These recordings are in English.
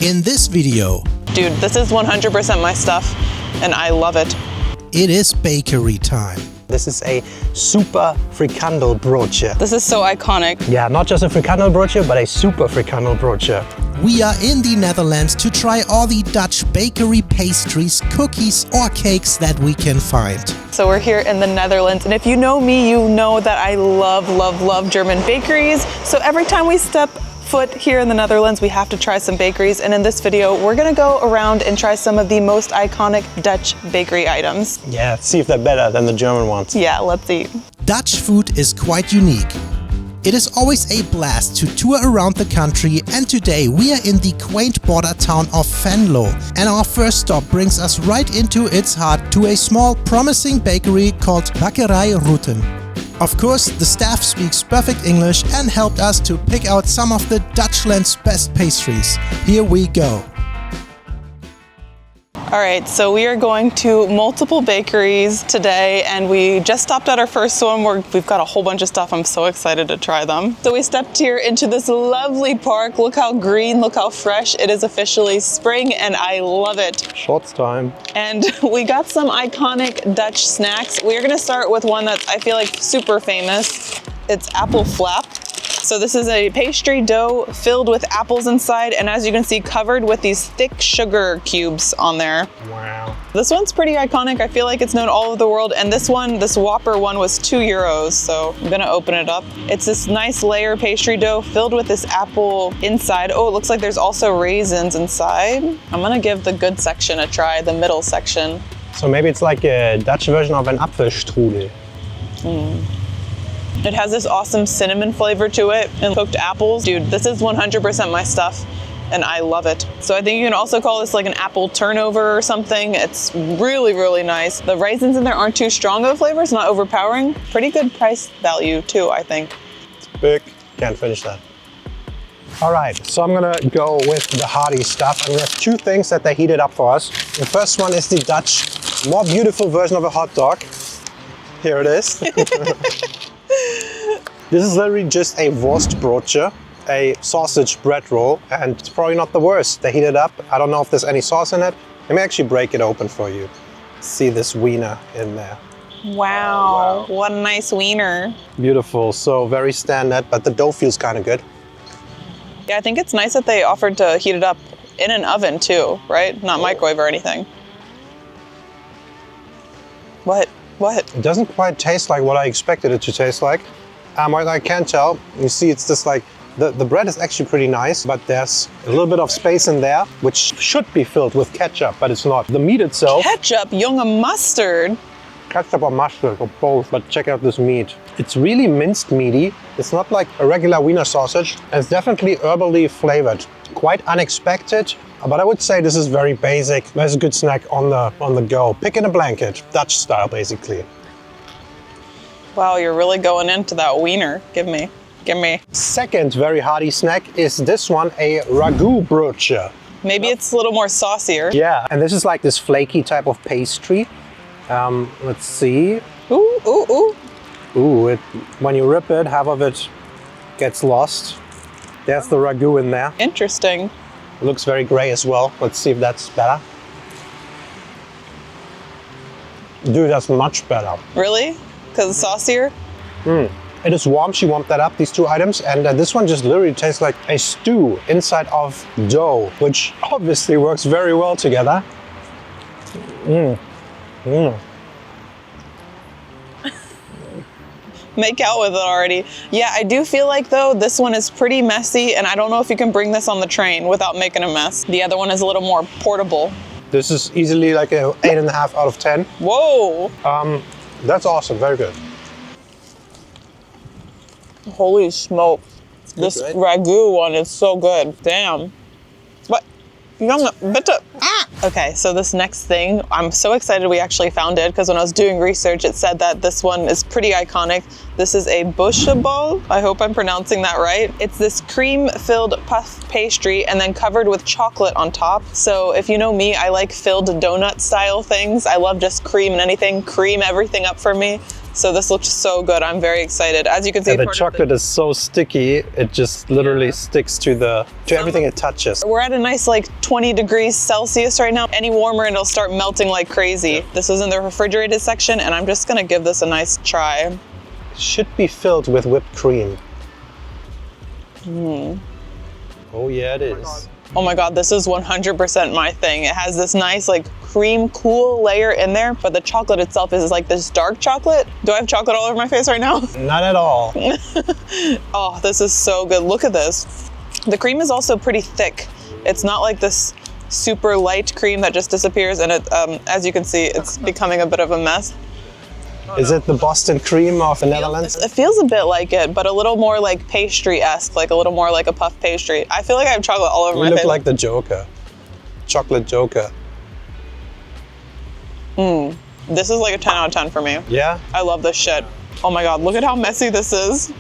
In this video, dude, this is 100% my stuff and I love it. It is bakery time. This is a super Frikandelbroodje. This is so iconic. Yeah, not just a Frikandelbroodje, but a super Frikandelbroodje. We are in the Netherlands to try all the Dutch bakery pastries, cookies or cakes that we can find. So we're here in the Netherlands, and if you know me, you know that I love German bakeries. So every time we step foot here in the Netherlands, we have to try some bakeries, and in this video we're gonna go around and try some of the most iconic Dutch bakery items. Yeah, see if they're better than the German ones. Yeah, let's see. Dutch food is quite unique. It is always a blast to tour around the country, and today we are in the quaint border town of Venlo, and our first stop brings us right into its heart to a small promising bakery called RAgoutbroodje. Of course, the staff speaks perfect English and helped us to pick out some of the Dutchland's best pastries. Here we go. All right, so we are going to multiple bakeries today, and we just stopped at our first one where we've got a whole bunch of stuff. I'm so excited to try them. So we stepped here into this lovely park. Look how green, look how fresh. It is officially spring and I love it. Shorts time. And we got some iconic Dutch snacks. We're gonna start with one that I feel like super famous. It's Appelflap. So this is a pastry dough filled with apples inside, and as you can see, covered with these thick sugar cubes on there. Wow. This one's pretty iconic. I feel like it's known all over the world, and this Whopper one was €2, so I'm gonna open it up. It's this nice layer pastry dough filled with this apple inside. Oh, it looks like there's also raisins inside. I'm gonna give the good section a try, the middle section. So maybe it's like a Dutch version of an Apfelstrudel. It has this awesome cinnamon flavor to it and cooked apples. Dude, this is 100% my stuff and I love it. So I think you can also call this like an apple turnover or something. It's really nice. The raisins in there aren't too strong of a flavor. It's not overpowering. Pretty good price value too, I think. It's big. Can't finish that. All right, so I'm gonna go with the hearty stuff. And we have two things that they heated up for us. The first one is the Dutch, more beautiful version of a hot dog. Here it is. This is literally just a Worstbroodje, a sausage bread roll, and it's probably not the worst. They heat it up. I don't know if there's any sauce in it. Let me actually break it open for you. See this wiener in there. Wow, what a nice wiener. Beautiful, so very standard, but the dough feels kind of good. Yeah, I think it's nice that they offered to heat it up in an oven too, right? Not microwave or anything. What? It doesn't quite taste like what I expected it to taste like. What I can tell, you see it's just like, the bread is actually pretty nice, but there's a little bit of space in there, which should be filled with ketchup, but it's not. The meat itself... Ketchup, junge mustard. Ketchup or mustard, or both, but check out this meat. It's really minced meaty. It's not like a regular Wiener sausage. It's definitely herbally flavored. Quite unexpected, but I would say this is very basic. There's a good snack on the go. Pick in a blanket, Dutch style basically. Wow, you're really going into that wiener. Give me. Second very hearty snack is this one, a RAgoutbroodje. Maybe it's a little more saucier. Yeah, and this is like this flaky type of pastry. Let's see. Ooh. Ooh, when you rip it, half of it gets lost. There's the ragu in there. Interesting. It looks very gray as well. Let's see if that's better. Dude, that's much better. Really? Because it's saucier? It is warm, she warmed that up, these two items, and this one just literally tastes like a stew inside of dough, which obviously works very well together. Make out with it already. Yeah, I do feel like though this one is pretty messy, and I don't know if you can bring this on the train without making a mess. The other one is a little more portable. This is easily like a 8.5 out of 10. Whoa! That's awesome, very good. Holy smoke. This right? ragu one is so good. Damn. What? Bitte. Okay, so this next thing, I'm so excited we actually found it, because when I was doing research, it said that this one is pretty iconic. This is a Bossche Bol. I hope I'm pronouncing that right. It's this cream-filled puff pastry and then covered with chocolate on top. So if you know me, I like filled donut-style things. I love just cream and anything. Cream everything up for me. So this looks so good. I'm very excited. As you can see, And the chocolate is so sticky, it just literally sticks to everything it touches. we're at a nice like 20 degrees Celsius right now. Any warmer and it'll start melting like crazy. This is in the refrigerated section and I'm just gonna give this a nice try. It should be filled with whipped cream. Oh yeah, it is. Oh my God, this is 100% my thing. It has this nice like cream cool layer in there, but the chocolate itself is like this dark chocolate. Do I have chocolate all over my face right now? Not at all. Oh, this is so good. Look at this. The cream is also pretty thick. It's not like this super light cream that just disappears and it, as you can see, it's becoming a bit of a mess. Is it the Boston cream of the Netherlands? It feels a bit like it, but a little more like pastry-esque, like a little more like a puff pastry. I feel like I have chocolate all over my face. You look like the Joker. Chocolate Joker. This is like a 10 out of 10 for me. Yeah? I love this shit. Oh my God, look at how messy this is.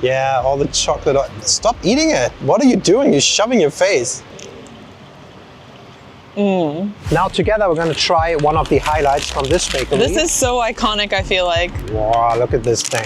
Yeah, all the chocolate. Stop eating it. What are you doing? You're shoving your face. Now together we're going to try one of the highlights from this bakery. This is so iconic, I feel like. Wow, look at this thing.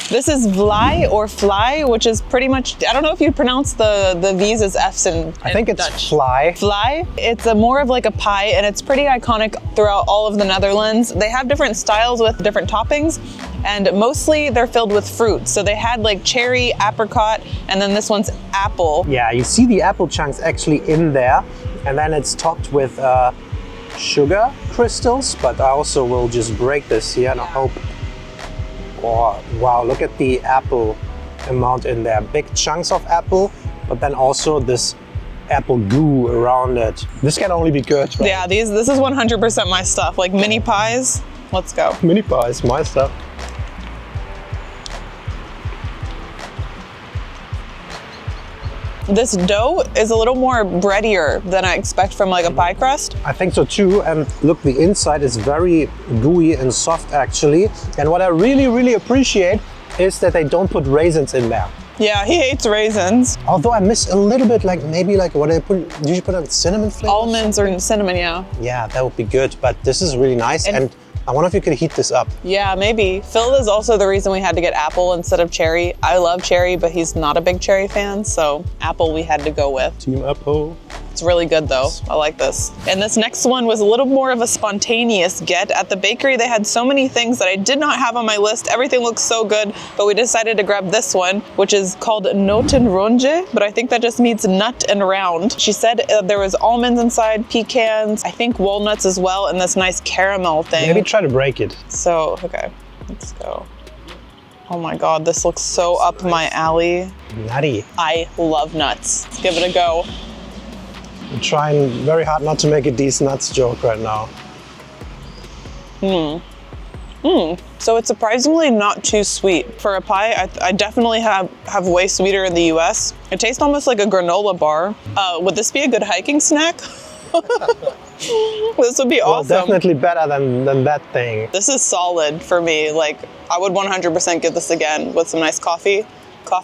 This is Vlaai or Vlaai, which is pretty much, I don't know if you pronounce the V's as F's in I think it's Dutch. Vlaai. Vlaai. It's a more of like a pie and it's pretty iconic throughout all of the Netherlands. They have different styles with different toppings and mostly they're filled with fruit. So they had like cherry, apricot, and then this one's apple. Yeah, you see the apple chunks actually in there, and then it's topped with sugar crystals, but I also will just break this here and I hope. Oh, wow, look at the apple amount in there. Big chunks of apple, but then also this apple goo around it. This can only be good, right? Yeah, this is 100% my stuff. Like mini pies, let's go. Mini pies, my stuff. This dough is a little more breadier than I expect from like a pie crust. I think so too, and look, the inside is very gooey and soft actually. And what I really, really appreciate is that they don't put raisins in there. Yeah, he hates raisins. Although I miss a little bit, like maybe like what I put, did you put on cinnamon flavors? Almonds or cinnamon, yeah. Yeah, that would be good, but this is really nice. And I wonder if you could heat this up. Yeah, maybe. Phil is also the reason we had to get apple instead of cherry. I love cherry, but he's not a big cherry fan, so apple we had to go with. Team Apple. It's really good though. I like this. And this next one was a little more of a spontaneous get. At the bakery, they had so many things that I did not have on my list. Everything looks so good, but we decided to grab this one, which is called Notenrondje, but I think that just means nut and round. She said there was almonds inside, pecans, I think walnuts as well, and this nice caramel thing. Maybe try to break it. So, okay, let's go. Oh my God, this looks so up my alley. Nutty. I love nuts. Let's give it a go. I'm trying very hard not to make a these nuts joke right now. So it's surprisingly not too sweet. For a pie, I definitely have way sweeter in the US. It tastes almost like a granola bar. Would this be a good hiking snack? This would be awesome. Well, definitely better than that thing. This is solid for me. Like, I would 100% give this again with some nice coffee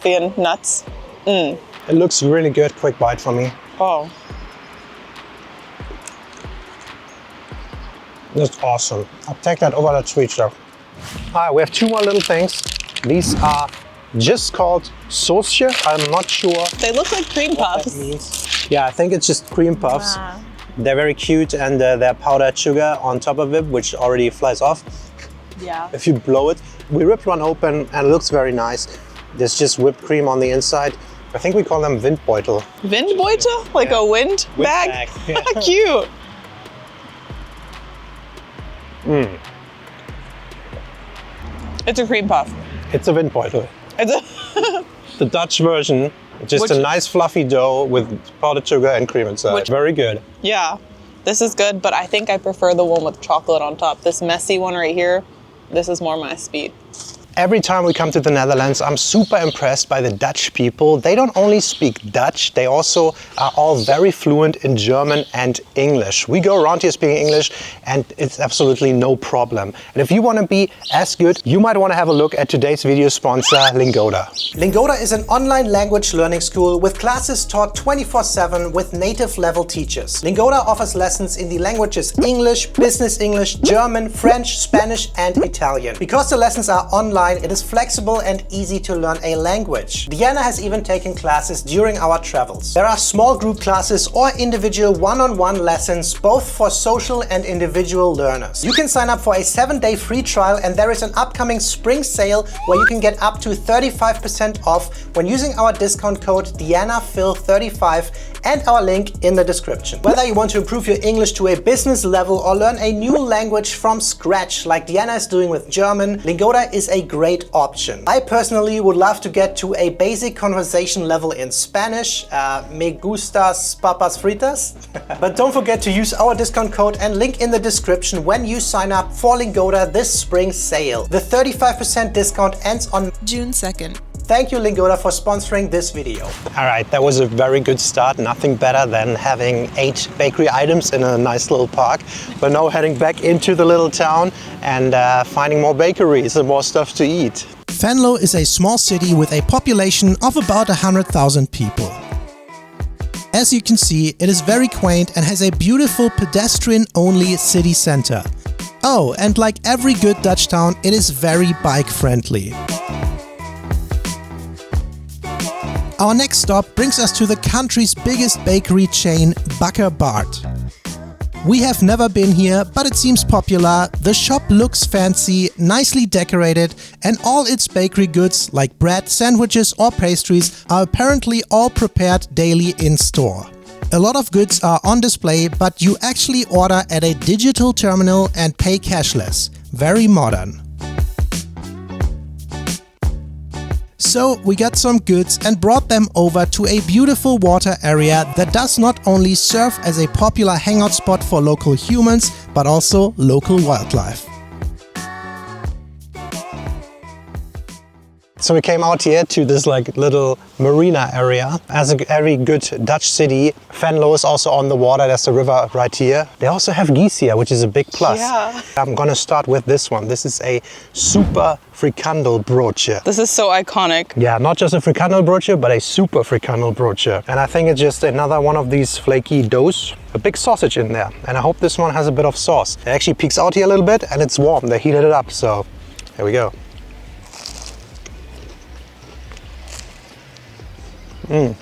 and nuts. It looks really good. Quick bite for me. Oh. That's awesome. I'll take that over that sweet stuff. All right, we have two more little things. These are just called Soesje. I'm not sure They look like cream what puffs. that means. Yeah, I think it's just cream puffs. Ah. They're very cute, and they're powdered sugar on top of it, which already flies off Yeah. if you blow it. We ripped one open and it looks very nice. There's just whipped cream on the inside. I think we call them Windbeutel. Windbeutel? Like a wind bag? Yeah. Cute. It's a cream puff. It's a Windbeutel. It's a The Dutch version, just a nice fluffy dough with powdered sugar and cream inside. Very good. Yeah, this is good, but I think I prefer the one with chocolate on top. This messy one right here, this is more my speed. Every time we come to the Netherlands, I'm super impressed by the Dutch people. They don't only speak Dutch, they also are all very fluent in German and English. We go around here speaking English and it's absolutely no problem. And if you want to be as good, you might want to have a look at today's video sponsor, Lingoda. Lingoda is an online language learning school with classes taught 24/7 with native level teachers. Lingoda offers lessons in the languages English, Business English, German, French, Spanish and Italian. Because the lessons are online, it is flexible and easy to learn a language. Diana has even taken classes during our travels. There are small group classes or individual one-on-one lessons, both for social and individual learners. You can sign up for a 7-day free trial, and there is an upcoming spring sale where you can get up to 35% off when using our discount code DianaPhil35 and our link in the description. Whether you want to improve your English to a business level or learn a new language from scratch like Diana is doing with German, Lingoda is a great option. I personally would love to get to a basic conversation level in Spanish, me gustas papas fritas. But don't forget to use our discount code and link in the description when you sign up for Lingoda this spring sale. The 35% discount ends on June 2nd. Thank you, Lingoda, for sponsoring this video. All right, that was a very good start. Nothing better than having 8 bakery items in a nice little park. But now heading back into the little town and finding more bakeries and more stuff to eat. Venlo is a small city with a population of about 100,000 people. As you can see, it is very quaint and has a beautiful pedestrian-only city center. Oh, and like every good Dutch town, it is very bike-friendly. Our next stop brings us to the country's biggest bakery chain, Bossche Bol. We have never been here, but it seems popular. The shop looks fancy, nicely decorated, and all its bakery goods like bread, sandwiches or pastries are apparently all prepared daily in store. A lot of goods are on display, but you actually order at a digital terminal and pay cashless. Very modern. So we got some goods and brought them over to a beautiful water area that does not only serve as a popular hangout spot for local humans, but also local wildlife. So we came out here to this like little marina area. As a very good Dutch city, Venlo is also on the water. There's the river right here. They also have geese here, which is a big plus. Yeah. I'm gonna start with this one. This is a super frikandelbroodje. This is so iconic. Yeah, not just a frikandelbroodje, but a super frikandelbroodje. And I think it's just another one of these flaky doughs. A big sausage in there. And I hope this one has a bit of sauce. It actually peeks out here a little bit and it's warm. They heated it up, so here we go. Okay.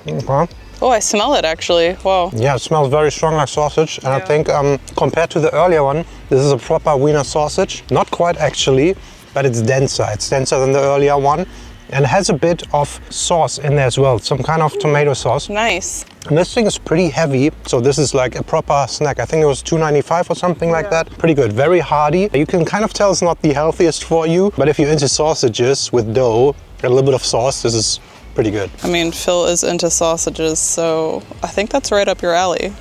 Oh, I smell it actually. Wow. Yeah, it smells very strong like sausage. And I think compared to the earlier one, this is a proper Wiener sausage. Not quite actually, but it's denser. It's denser than the earlier one. And has a bit of sauce in there as well. Some kind of tomato sauce. Nice. And this thing is pretty heavy. So this is like a proper snack. I think it was $2.95 or something like that. Pretty good, very hearty. You can kind of tell it's not the healthiest for you. But if you're into sausages with dough and a little bit of sauce, this is pretty good. I mean, Phil is into sausages, so I think that's right up your alley.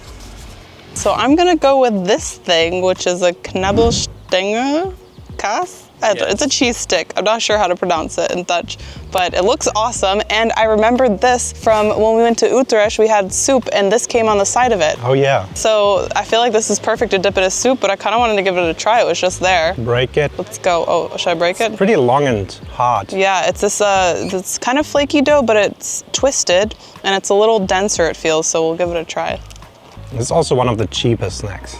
So I'm gonna go with this thing, which is a Knabbelstengel Kaas. It's a cheese stick. I'm not sure how to pronounce it in Dutch, but it looks awesome. And I remembered this from when we went to Utrecht. We had soup, and this came on the side of it. Oh yeah. So I feel like this is perfect to dip in a soup, but I kind of wanted to give it a try. It was just there. Break it. Let's go. Oh, should I break it? Pretty long and hard. Yeah, it's this it's kind of flaky dough, but it's twisted and it's a little denser, it feels, so we'll give it a try. It's also one of the cheapest snacks.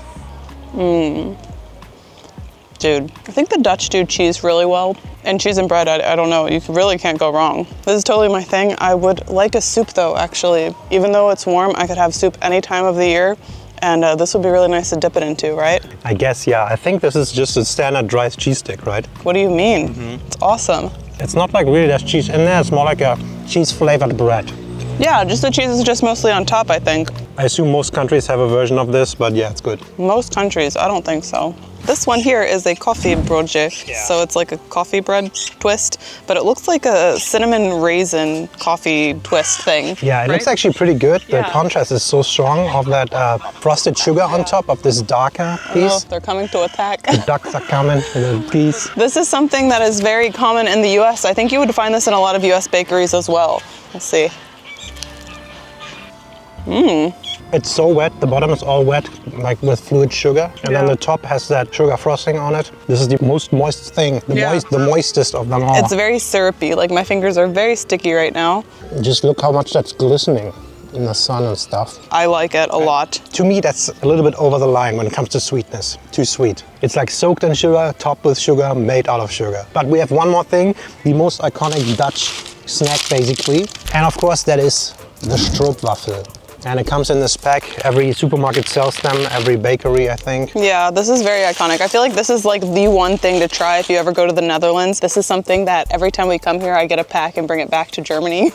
Dude, I think the Dutch do cheese really well. And cheese and bread, I don't know, you really can't go wrong. This is totally my thing. I would like a soup though, actually. Even though it's warm, I could have soup any time of the year. And this would be really nice to dip it into, right? I guess, yeah. I think this is just a standard dry cheese stick, right? What do you mean? It's awesome. It's not like really there's cheese in there. It's more like a cheese flavored bread. Yeah, just the cheese is just mostly on top, I think. I assume most countries have a version of this, but yeah, it's good. Most countries, I don't think so. This one here is a coffee broodje, so it's like a coffee bread twist, but it looks like a cinnamon raisin coffee twist thing. Yeah, it looks actually pretty good. The Yeah. contrast is so strong of that frosted sugar on top of this darker piece. Oh, they're coming to attack. The ducks are coming in a piece. This is something that is very common in the US. I think you would find this in a lot of US bakeries as well. Let's see. It's so wet, the bottom is all wet, like with fluid sugar. And then the top has that sugar frosting on it. This is the most moist thing, the moistest of them all. It's very syrupy, like my fingers are very sticky right now. Just look how much that's glistening in the sun and stuff. I like it a lot. To me, that's a little bit over the line when it comes to sweetness. Too sweet. It's like soaked in sugar, topped with sugar, made out of sugar. But we have one more thing, the most iconic Dutch snack basically. And of course that is the stroopwafel. And it comes in this pack. Every supermarket sells them, every bakery, I think. Yeah, this is very iconic. I feel like this is like the one thing to try if you ever go to the Netherlands. This is something that every time we come here, I get a pack and bring it back to Germany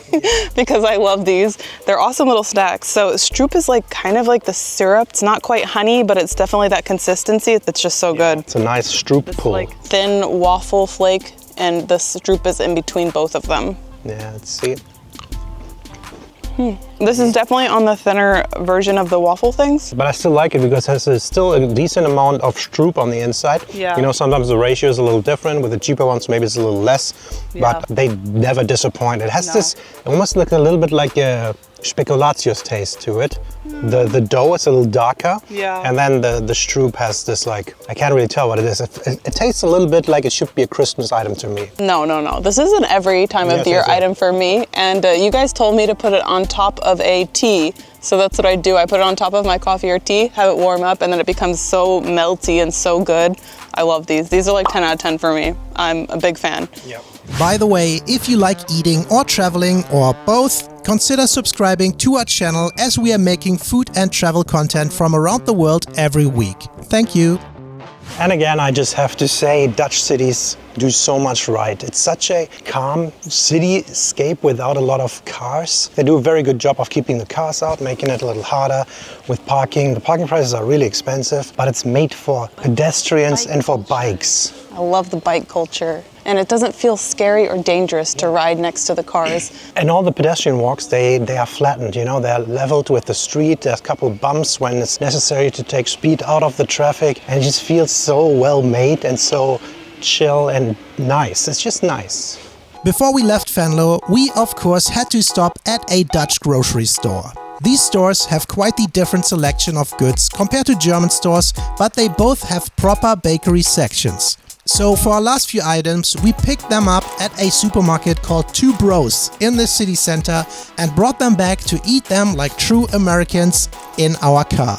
because I love these. They're awesome little snacks. So stroop is like kind of like the syrup. It's not quite honey, but it's definitely that consistency. It's just so good. It's a nice stroop pull. Like thin waffle flake, and the stroop is in between both of them. Yeah, let's see. This is definitely on the thinner version of the waffle things. But I still like it because it has still a decent amount of stroop on the inside. Yeah. You know, sometimes the ratio is a little different. With the cheaper ones, maybe it's a little less, but they never disappoint. It has this almost like a little bit like a speculatius taste to it. The dough is a little darker, and then the stroop has this like, I can't really tell what it is. It tastes a little bit like it should be a Christmas item to me. No. This is an every time of year item for me. And you guys told me to put it on top of a tea. So that's what I do. I put it on top of my coffee or tea, have it warm up, and then it becomes so melty and so good. I love these. These are like 10 out of 10 for me. I'm a big fan. Yep. By the way, if you like eating or traveling or both, consider subscribing to our channel as we are making food and travel content from around the world every week. Thank you. And again, I just have to say, Dutch cities do so much right. It's such a calm cityscape without a lot of cars. They do a very good job of keeping the cars out, making it a little harder with parking. The parking prices are really expensive, but it's made for pedestrians and for bikes. I love the bike culture. And it doesn't feel scary or dangerous to ride next to the cars. And all the pedestrian walks, they are flattened, you know, they're leveled with the street. There's a couple bumps when it's necessary to take speed out of the traffic. And it just feels so well made and so chill and nice. It's just nice. Before we left Venlo, we of course had to stop at a Dutch grocery store. These stores have quite the different selection of goods compared to German stores, but they both have proper bakery sections. So for our last few items, we picked them up at a supermarket called Two Bros in the city center and brought them back to eat them like true Americans in our car.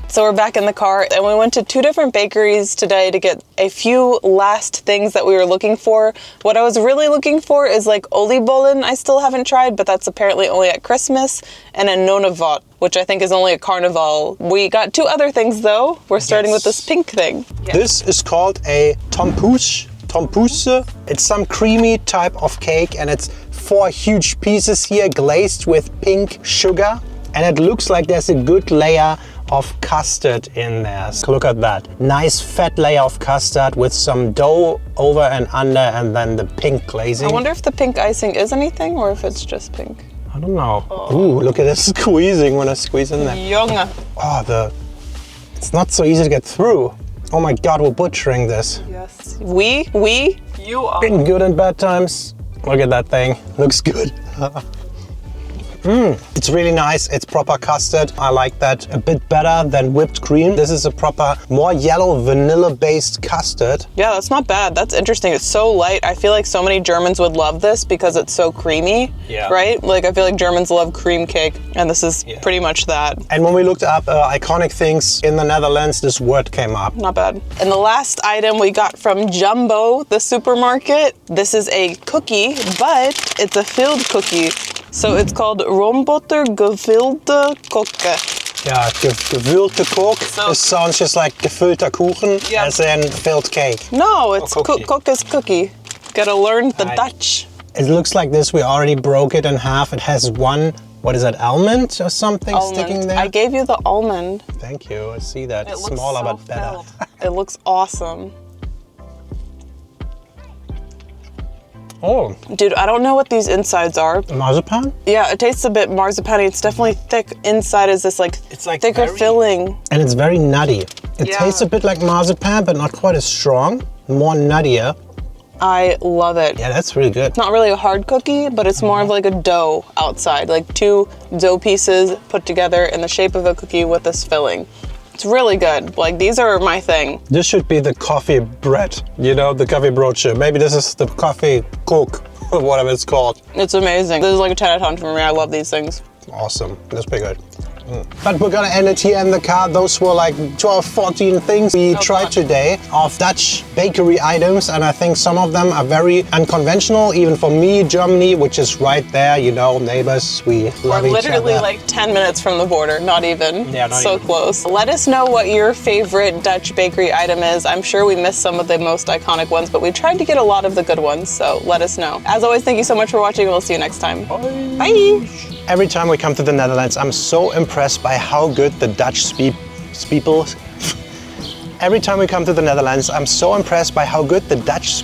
So we're back in the car and we went to 2 different bakeries today to get a few last things that we were looking for. What I was really looking for is like oliebollen I still haven't tried, but that's apparently only at Christmas, and a nonnevat, which I think is only at Carnival. We got 2 other things though. We're starting with this pink thing. This is called a tompoes. It's some creamy type of cake and it's 4 huge pieces here glazed with pink sugar. And it looks like there's a good layer of custard in there. So look at that. Nice fat layer of custard with some dough over and under and then the pink glazing. I wonder if the pink icing is anything or if it's just pink. I don't know. Ooh, look at this squeezing when I squeeze in there. Junge. Oh, it's not so easy to get through. Oh my God, we're butchering this. Yes. You are. In good and bad times. Look at that thing. Looks good. It's really nice. It's proper custard. I like that a bit better than whipped cream. This is a proper, more yellow vanilla-based custard. Yeah, that's not bad. That's interesting. It's so light. I feel like so many Germans would love this because it's so creamy, right? Like I feel like Germans love cream cake, and this is pretty much that. And when we looked up iconic things in the Netherlands, this word came up. Not bad. And the last item we got from Jumbo, the supermarket. This is a cookie, but it's a filled cookie. So it's called Romboter gevulde koeken. Yeah, gevulde koek. It sounds just like gevulde kuchen, as in filled cake. No, it's koek is cookie. Gotta learn the Dutch. It looks like this. We already broke it in half. It has one, what is that, almond or something sticking there? I gave you the almond. Thank you. I see that. It Smaller looks but better. filled. It looks awesome. Oh, Dude, I don't know what these insides are. marzipan? Yeah, it tastes a bit marzipan-y. It's definitely thick. Inside is this like, It's like thicker very- filling. And it's very nutty. It Yeah. tastes a bit like marzipan, but not quite as strong. More nuttier. I love it. Yeah, that's really good. Not really a hard cookie, but it's more of like a dough outside, like 2 dough pieces put together in the shape of a cookie with this filling. It's really good. Like, these are my thing. This should be the coffee bread, you know, the coffee broodje. Maybe this is the coffee cook, or whatever it's called. It's amazing. This is like a 10 out of 10 for me. I love these things. Awesome, that's pretty good. But we're gonna end it here in the car. Those were like 12, 14 things we tried today of Dutch bakery items, and I think some of them are very unconventional, even for me. Germany, which is right there, you know, neighbors, we love We're each literally other. like 10 minutes from the border, not even. Yeah, not so even. close. Let us know what your favorite Dutch bakery item is. I'm sure we missed some of the most iconic ones, but we tried to get a lot of the good ones, so let us know. As always, thank you so much for watching, and we'll see you next time. Bye. Bye. Every time we come to the Netherlands, I'm so impressed by how good the Dutch people. Every time we come to the Netherlands, I'm so impressed by how good the Dutch